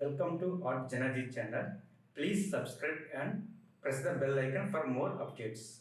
Welcome to Art Janaji channel. Please subscribe and press the bell icon for more updates.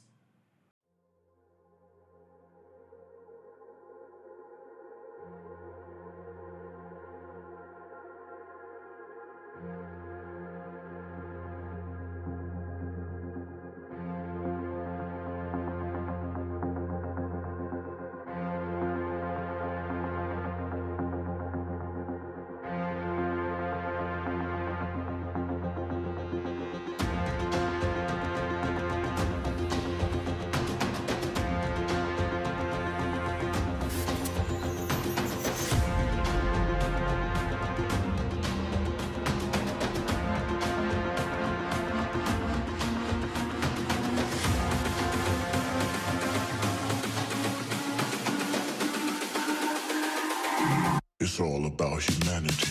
It's all about humanity.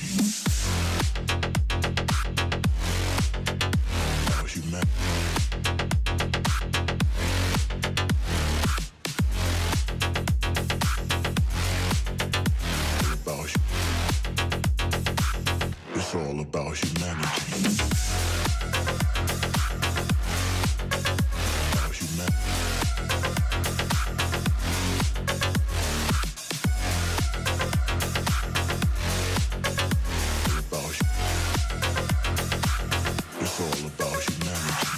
About humanity. It's all about humanity. About humanity. It's all about humanity.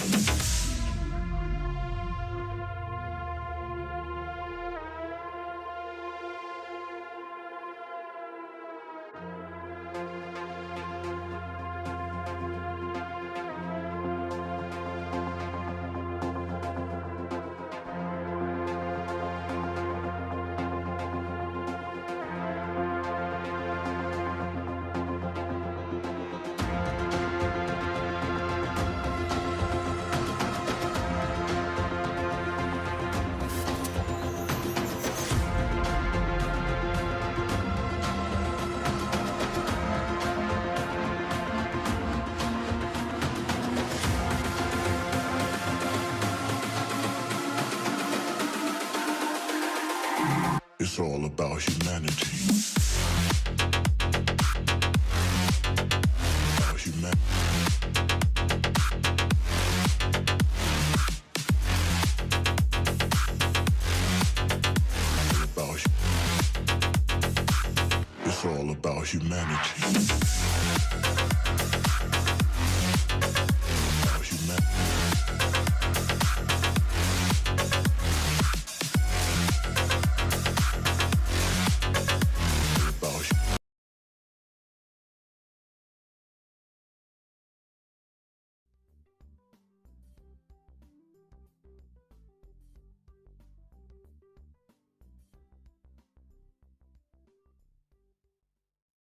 It's all about humanity. About humanity. It's all about humanity.